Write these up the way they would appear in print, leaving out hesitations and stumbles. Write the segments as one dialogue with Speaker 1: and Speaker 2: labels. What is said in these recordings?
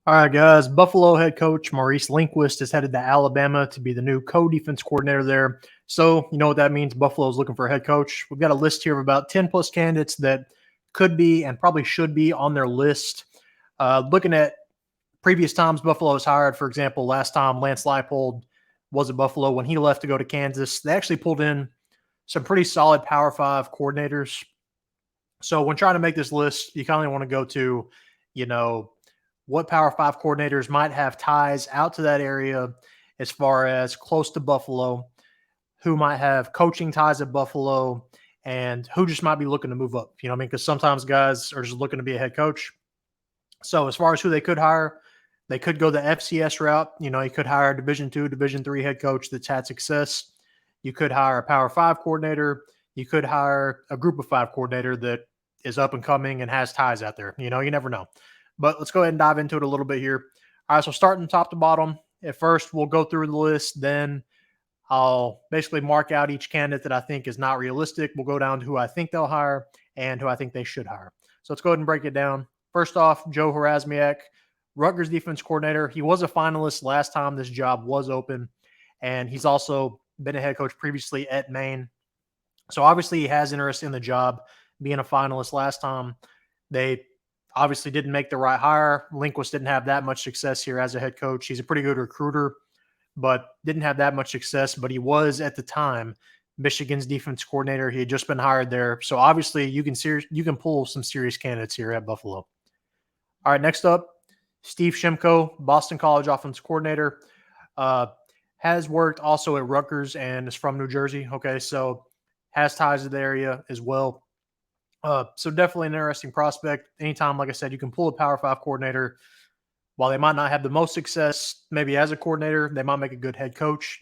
Speaker 1: All right, guys. Buffalo head coach Maurice Linguist is headed to Alabama to be the new co-defense coordinator there. So, you know what that means? Buffalo is looking for a head coach. We've got a list here of about 10 plus candidates that could be and probably should be on their list. Looking at previous times Buffalo has hired, for example, last time Lance Leipold was at Buffalo when he left to go to Kansas, they actually pulled in some pretty solid Power 5 coordinators. So when trying to make this list, you kind of want to go to, what Power 5 coordinators might have ties out to that area as far as close to Buffalo, who might have coaching ties at Buffalo, and who just might be looking to move up. You know what I mean? Because sometimes guys are just looking to be a head coach. So as far as who they could hire, they could go the FCS route. You could hire a Division II, Division III head coach that's had success. You could hire a Power 5 coordinator. You could hire a Group of 5 coordinator that is up and coming and has ties out there. You never know. But let's go ahead and dive into it a little bit here. All right, so starting top to bottom, at first we'll go through the list. Then I'll basically mark out each candidate that I think is not realistic. We'll go down to who I think they'll hire and who I think they should hire. So let's go ahead and break it down. First off, Joe Harasymiak, Rutgers defense coordinator. He was a finalist last time this job was open, and he's also been a head coach previously at Maine. So obviously he has interest in the job, being a finalist last time. They obviously didn't make the right hire. Linguist didn't have that much success here as a head coach. He's a pretty good recruiter, but didn't have that much success. But he was, at the time, Michigan's defense coordinator. He had just been hired there. So obviously you can pull some serious candidates here at Buffalo. All right, next up, Steve Shimko, Boston College offensive coordinator. Has worked also at Rutgers and is from New Jersey. Okay, so has ties to the area as well. So definitely an interesting prospect. Anytime, like I said, you can pull a Power 5 coordinator. While they might not have the most success, maybe as a coordinator, they might make a good head coach.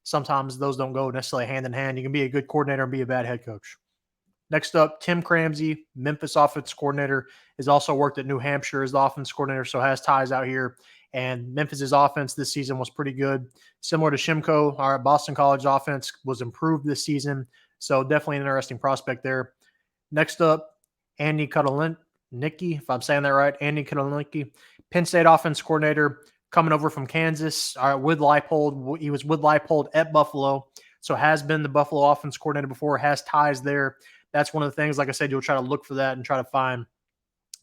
Speaker 1: Sometimes those don't go necessarily hand in hand. You can be a good coordinator and be a bad head coach. Next up, Tim Cramsey, Memphis offense coordinator, has also worked at New Hampshire as the offense coordinator, so has ties out here. And Memphis's offense this season was pretty good. Similar to Shimko, our Boston College offense was improved this season. So definitely an interesting prospect there. Next up, Andy Kotelnicki, if I'm saying that right, Andy Kotelnicki, Penn State offense coordinator, coming over from Kansas with Leipold. He was with Leipold at Buffalo, so has been the Buffalo offense coordinator before, has ties there. That's one of the things, like I said, you'll try to look for that and try to find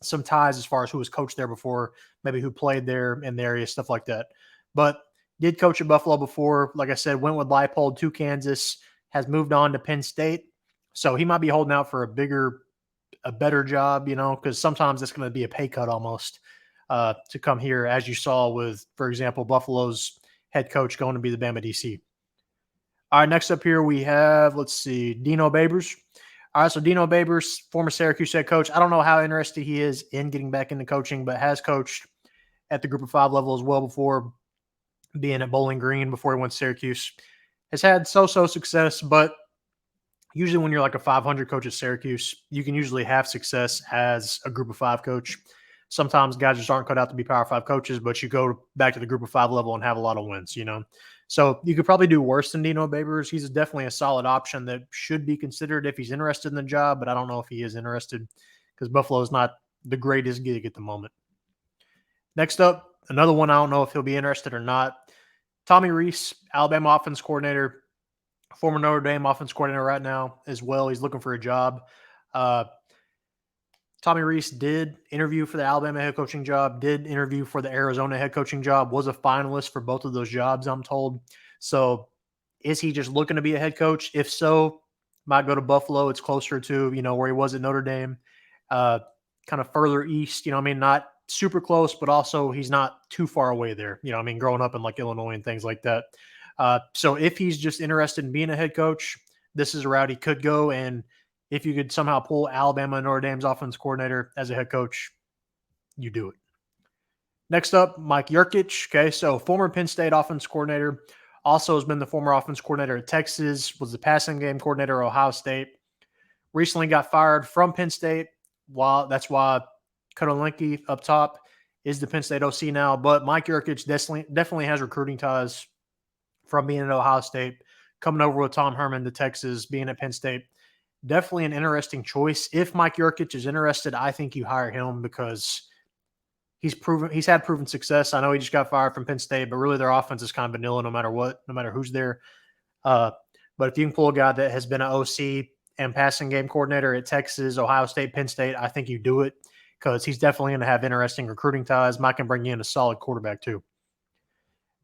Speaker 1: some ties as far as who was coached there before, maybe who played there in the area, stuff like that. But did coach at Buffalo before. Like I said, went with Leipold to Kansas, has moved on to Penn State. So he might be holding out for a better job, because sometimes it's going to be a pay cut almost to come here, as you saw with, for example, Buffalo's head coach going to be the Bama DC. All right, next up here we have, Dino Babers. All right, so Dino Babers, former Syracuse head coach. I don't know how interested he is in getting back into coaching, but has coached at the Group of 5 level as well before, being at Bowling Green before he went to Syracuse. Has had so-so success, but usually when you're like a 500 coach at Syracuse, you can usually have success as a Group of 5 coach. Sometimes guys just aren't cut out to be Power 5 coaches, but you go back to the Group of 5 level and have a lot of wins, So you could probably do worse than Dino Babers. He's definitely a solid option that should be considered if he's interested in the job, but I don't know if he is interested because Buffalo is not the greatest gig at the moment. Next up, another one I don't know if he'll be interested or not. Tommy Rees, Alabama offense coordinator, former Notre Dame offense coordinator right now as well. He's looking for a job. Tommy Rees did interview for the Alabama head coaching job, did interview for the Arizona head coaching job, was a finalist for both of those jobs, I'm told. So is he just looking to be a head coach? If so, might go to Buffalo. It's closer to, where he was at Notre Dame, kind of further east, not super close, but also he's not too far away there, growing up in like Illinois and things like that. So if he's just interested in being a head coach, this is a route he could go. And if you could somehow pull Alabama and Notre Dame's offense coordinator as a head coach, you do it. Next up, Mike Yurcich. Okay, so former Penn State offense coordinator, also has been the former offense coordinator at Texas, was the passing game coordinator at Ohio State. Recently got fired from Penn State. That's why Kotelnicki up top is the Penn State OC now. But Mike Yurcich definitely has recruiting ties from being at Ohio State, coming over with Tom Herman to Texas, being at Penn State. Definitely an interesting choice. If Mike Yurcich is interested, I think you hire him because he's had proven success. I know he just got fired from Penn State, but really their offense is kind of vanilla no matter what, no matter who's there. But if you can pull a guy that has been an OC and passing game coordinator at Texas, Ohio State, Penn State, I think you do it because he's definitely going to have interesting recruiting ties. Might can bring you in a solid quarterback too.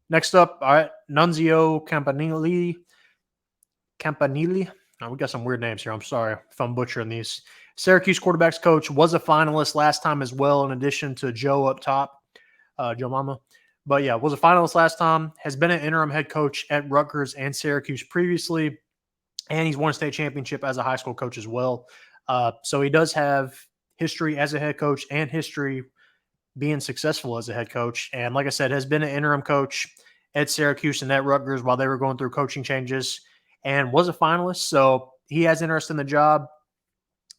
Speaker 1: Next up, all right, Nunzio Campanile. Oh, we got some weird names here. I'm sorry if I'm butchering these. Syracuse quarterbacks coach, was a finalist last time as well, in addition to Joe up top, Joe Mama. But yeah, was a finalist last time, has been an interim head coach at Rutgers and Syracuse previously, and he's won a state championship as a high school coach as well. So he does have history as a head coach and history being successful as a head coach. And like I said, has been an interim coach at Syracuse and at Rutgers while they were going through coaching changes and was a finalist. So he has interest in the job.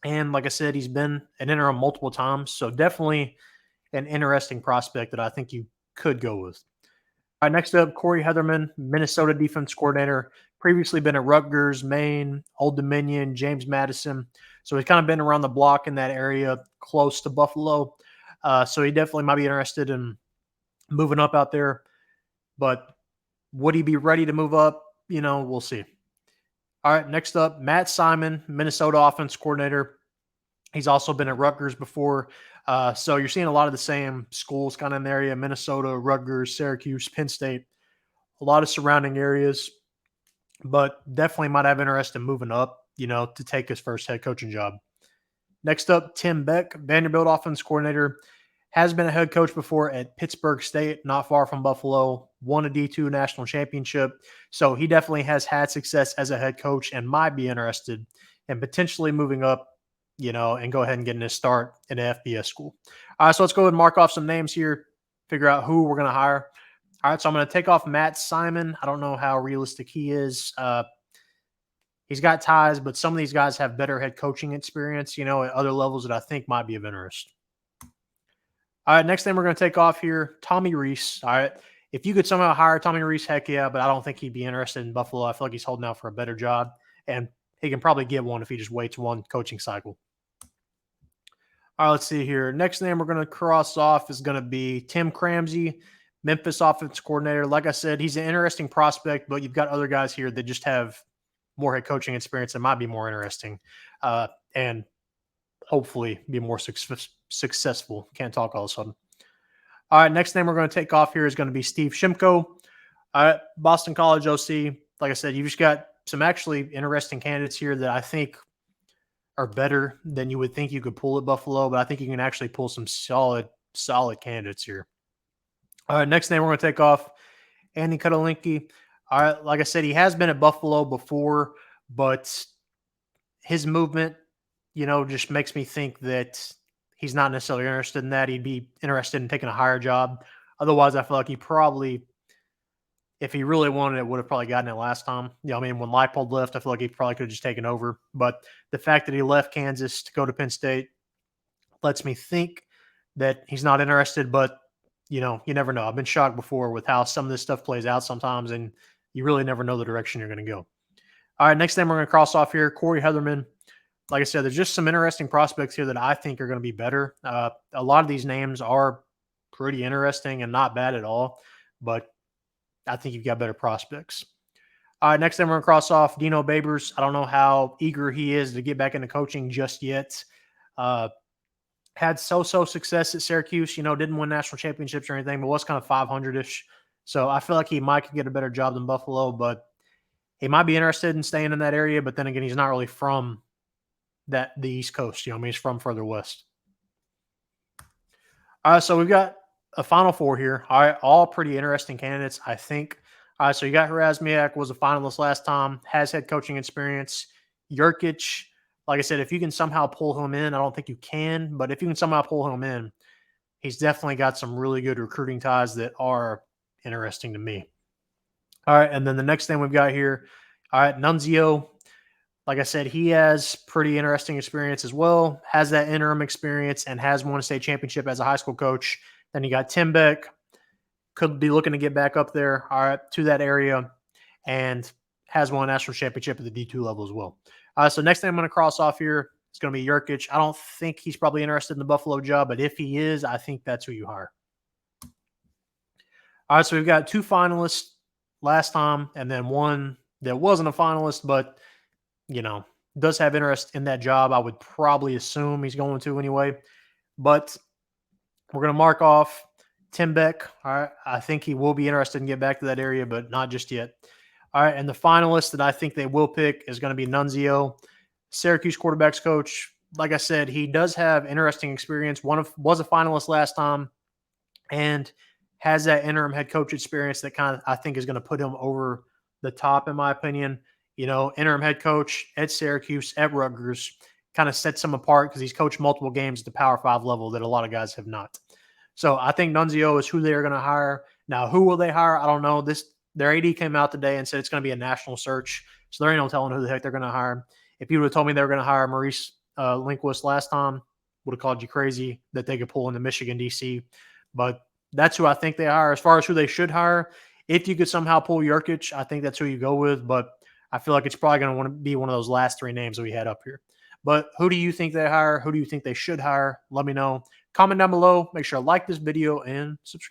Speaker 1: And like I said, he's been an interim multiple times. So definitely an interesting prospect that I think you could go with. All right, next up, Corey Hetherman, Minnesota defense coordinator, previously been at Rutgers, Maine, Old Dominion, James Madison. So he's kind of been around the block in that area close to Buffalo. So he definitely might be interested in moving up out there. But would he be ready to move up? You know, we'll see. All right, next up, Matt Simon, Minnesota offense coordinator. He's also been at Rutgers before. So you're seeing a lot of the same schools kind of in the area, Minnesota, Rutgers, Syracuse, Penn State, a lot of surrounding areas, but definitely might have interest in moving up, you know, to take his first head coaching job. Next up, Tim Beck, Vanderbilt offense coordinator, has been a head coach before at Pittsburgh State, not far from Buffalo, won a D2 national championship. So he definitely has had success as a head coach and might be interested in potentially moving up, you know, and go ahead and getting his start in an FBS school. All right, so let's go ahead and mark off some names here, figure out who we're going to hire. All right, so I'm going to take off Matt Simon. I don't know how realistic he is. He's got ties, but some of these guys have better head coaching experience, you know, at other levels that I think might be of interest. All right, next thing we're going to take off here, Tommy Rees. All right, if you could somehow hire Tommy Rees, heck yeah, but I don't think he'd be interested in Buffalo. I feel like he's holding out for a better job, and he can probably get one if he just waits one coaching cycle. All right, let's see here. Next name we're going to cross off is going to be Tim Cramsey, Memphis offense coordinator. Like I said, he's an interesting prospect, but you've got other guys here that just have more head coaching experience and might be more interesting and hopefully be more successful. Can't talk all of a sudden. All right, next name we're going to take off here is going to be Steve Shimko. All right, Boston College OC. Like I said, you've just got some actually interesting candidates here that I think are better than you would think you could pull at Buffalo, but I think you can actually pull some solid candidates here. All right, next name we're going to take off, Andy Kotelnicki. All right, like I said, he has been at Buffalo before, but his movement, you know, just makes me think that he's not necessarily interested in that. He'd be interested in taking a higher job. Otherwise, I feel like he probably, if he really wanted it, would have probably gotten it last time. You know, I mean, when Leipold left, I feel like he probably could have just taken over. But the fact that he left Kansas to go to Penn State lets me think that he's not interested. But, you know, you never know. I've been shocked before with how some of this stuff plays out sometimes, and you really never know the direction you're going to go. All right, next thing we're going to cross off here, Corey Hetherman. Like I said, there's just some interesting prospects here that I think are going to be better. A lot of these names are pretty interesting and not bad at all, but I think you've got better prospects. All right, next thing we're going to cross off, Dino Babers. I don't know how eager he is to get back into coaching just yet. Had so-so success at Syracuse, you know, didn't win national championships or anything, but was kind of 500-ish. So I feel like he might get a better job than Buffalo, but he might be interested in staying in that area. But then again, he's not really from the East Coast. You know, I mean, he's from further west. All right, so we've got a Final Four here. All right, all pretty interesting candidates, I think. All right, so you got Harasymiak, was a finalist last time, has head coaching experience. Yurcich, like I said, if you can somehow pull him in, I don't think you can, but if you can somehow pull him in, he's definitely got some really good recruiting ties that are interesting to me. All right, and then the next thing we've got here, all right, Nunzio. Like I said, he has pretty interesting experience as well, has that interim experience, and has won a state championship as a high school coach. Then you got Tim Beck, could be looking to get back up there, all right, to that area, and has won a national championship at the D2 level as well. So next thing I'm going to cross off here is going to be Yurcich. I don't think he's probably interested in the Buffalo job, but if he is, I think that's who you hire. All right, so we've got 2 finalists last time, and then one that wasn't a finalist, but does have interest in that job. I would probably assume he's going to anyway. But we're going to mark off Tim Beck. All right, I think he will be interested in getting back to that area, but not just yet. All right, and the finalist that I think they will pick is going to be Nunzio, Syracuse quarterbacks coach. Like I said, he does have interesting experience. Was a finalist last time, and has that interim head coach experience that kind of I think is going to put him over the top, in my opinion. Interim head coach at Syracuse, at Rutgers, kind of sets him apart because he's coached multiple games at the Power 5 level that a lot of guys have not. So I think Nunzio is who they are going to hire. Now, who will they hire? I don't know. Their AD came out today and said it's going to be a national search, so there ain't no telling who the heck they're going to hire. If you would have told me they were going to hire Maurice Linguist last time, would have called you crazy that they could pull into Michigan DC. But that's who I think they hire. As far as who they should hire, if you could somehow pull Yurcich, I think that's who you go with. But I feel like it's probably going to want to be one of those last 3 names that we had up here. But who do you think they hire? Who do you think they should hire? Let me know. Comment down below. Make sure to like this video and subscribe.